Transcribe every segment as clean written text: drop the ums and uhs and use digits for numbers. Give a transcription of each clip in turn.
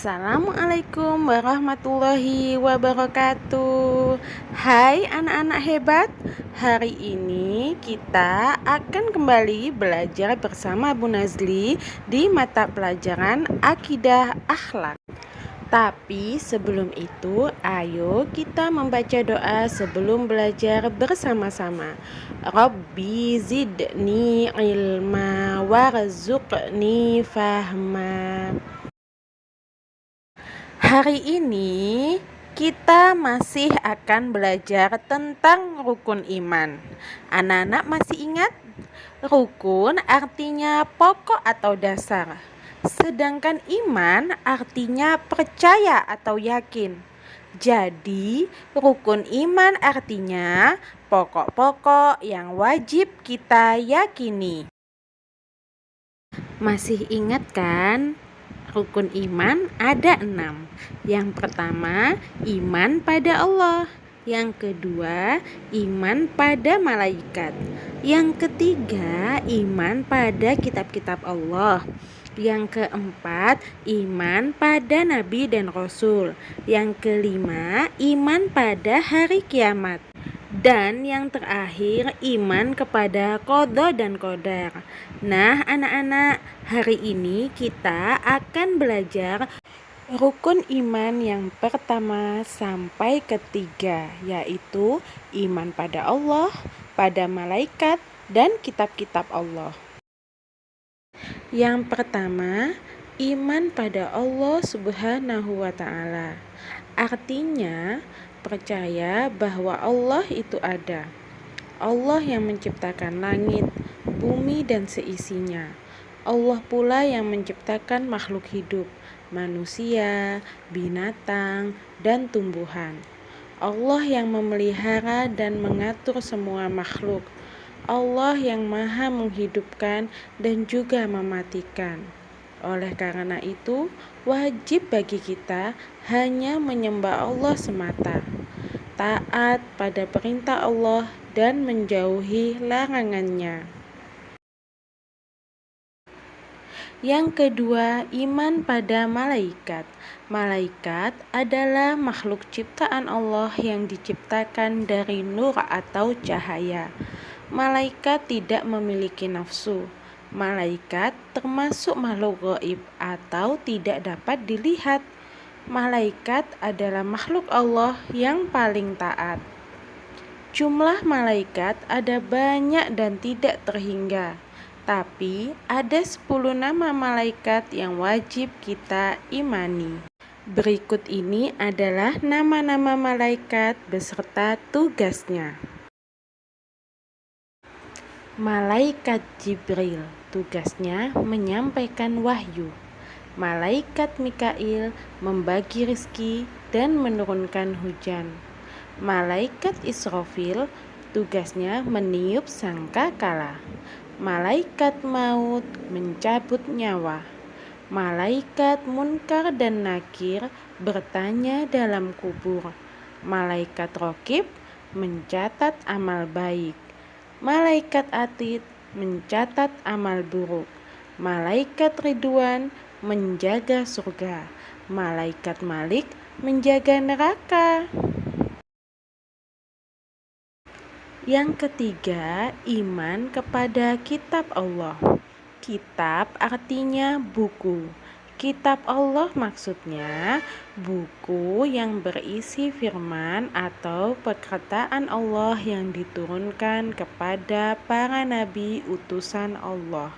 Assalamualaikum warahmatullahi wabarakatuh. Hai anak-anak hebat, hari ini kita akan kembali belajar bersama Bu Nazli di mata pelajaran Akidah Akhlak. Tapi sebelum itu, ayo kita membaca doa sebelum belajar bersama-sama. Rabbi zidni ilma warzuqni fahma. Hari ini kita masih akan belajar tentang rukun iman. Anak-anak masih ingat? Rukun artinya pokok atau dasar. Sedangkan iman artinya percaya atau yakin. Jadi, rukun iman artinya pokok-pokok yang wajib kita yakini. Masih ingat kan? Rukun iman ada 6. Yang pertama, iman pada Allah. Yang kedua, iman pada malaikat. Yang ketiga, iman pada kitab-kitab Allah. Yang keempat, iman pada nabi dan rasul. Yang kelima, iman pada hari kiamat. Dan yang terakhir, iman kepada qada dan qadar. Nah, anak-anak, hari ini kita akan belajar rukun iman yang pertama sampai ketiga, yaitu iman pada Allah, pada malaikat, dan kitab-kitab Allah. Yang pertama, iman pada Allah Subhanahu wa Ta'ala. Artinya, percaya bahwa Allah itu ada. Allah yang menciptakan langit, bumi dan seisinya. Allah pula yang menciptakan makhluk hidup, manusia, binatang, dan tumbuhan. Allah yang memelihara dan mengatur semua makhluk. Allah yang maha menghidupkan dan juga mematikan. Oleh karena itu, wajib bagi kita hanya menyembah Allah semata, taat pada perintah Allah dan menjauhi larangannya. Yang kedua, iman pada malaikat. Malaikat adalah makhluk ciptaan Allah yang diciptakan dari nur atau cahaya. Malaikat tidak memiliki nafsu. Malaikat termasuk makhluk gaib atau tidak dapat dilihat. Malaikat adalah makhluk Allah yang paling taat. Jumlah malaikat ada banyak dan tidak terhingga. Tapi ada 10 nama malaikat yang wajib kita imani. Berikut ini adalah nama-nama malaikat beserta tugasnya. Malaikat Jibril, tugasnya menyampaikan wahyu. Malaikat Mikail membagi rezeki dan menurunkan hujan. Malaikat Israfil, tugasnya meniup sangkakala. Malaikat maut mencabut nyawa. Malaikat Munkar dan Nakir bertanya dalam kubur. Malaikat Raqib mencatat amal baik. Malaikat Atid mencatat amal buruk. Malaikat Ridwan menjaga surga. Malaikat Malik menjaga neraka. Yang ketiga, iman kepada kitab Allah. Kitab artinya buku. Kitab Allah maksudnya buku yang berisi firman atau perkataan Allah yang diturunkan kepada para nabi utusan Allah.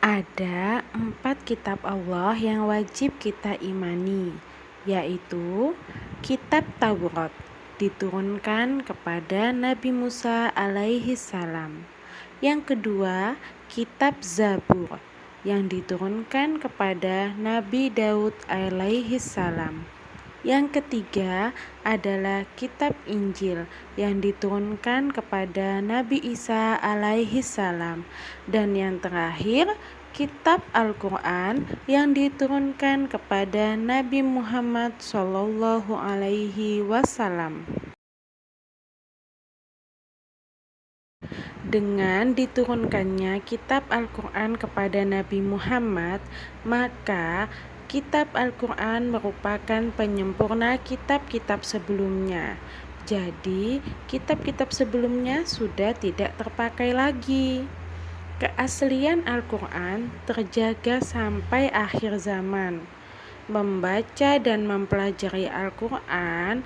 Ada 4 kitab Allah yang wajib kita imani, yaitu kitab Taurat, diturunkan kepada Nabi Musa alaihi salam. Yang kedua, kitab Zabur yang diturunkan kepada Nabi Daud alaihi salam. Yang ketiga adalah kitab Injil yang diturunkan kepada Nabi Isa alaihi salam. Dan yang terakhir, kitab Al-Quran yang diturunkan kepada Nabi Muhammad sallallahu alaihi wasallam. Dengan diturunkannya kitab Al-Quran kepada Nabi Muhammad, maka kitab Al-Quran merupakan penyempurna kitab-kitab sebelumnya. Jadi, kitab-kitab sebelumnya sudah tidak terpakai lagi. Keaslian Al-Quran terjaga sampai akhir zaman. Membaca dan mempelajari Al-Quran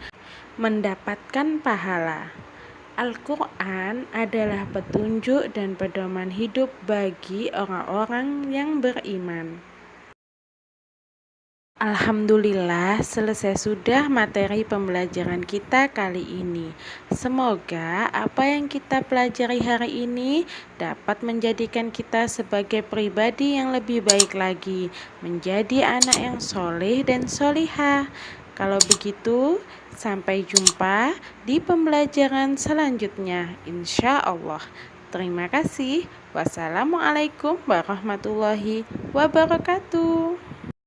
mendapatkan pahala. Al-Quran adalah petunjuk dan pedoman hidup bagi orang-orang yang beriman. Alhamdulillah, selesai sudah materi pembelajaran kita kali ini. Semoga apa yang kita pelajari hari ini dapat menjadikan kita sebagai pribadi yang lebih baik lagi, menjadi anak yang soleh dan solihah. Kalau begitu, sampai jumpa di pembelajaran selanjutnya, insya Allah. Terima kasih. Wassalamualaikum warahmatullahi wabarakatuh.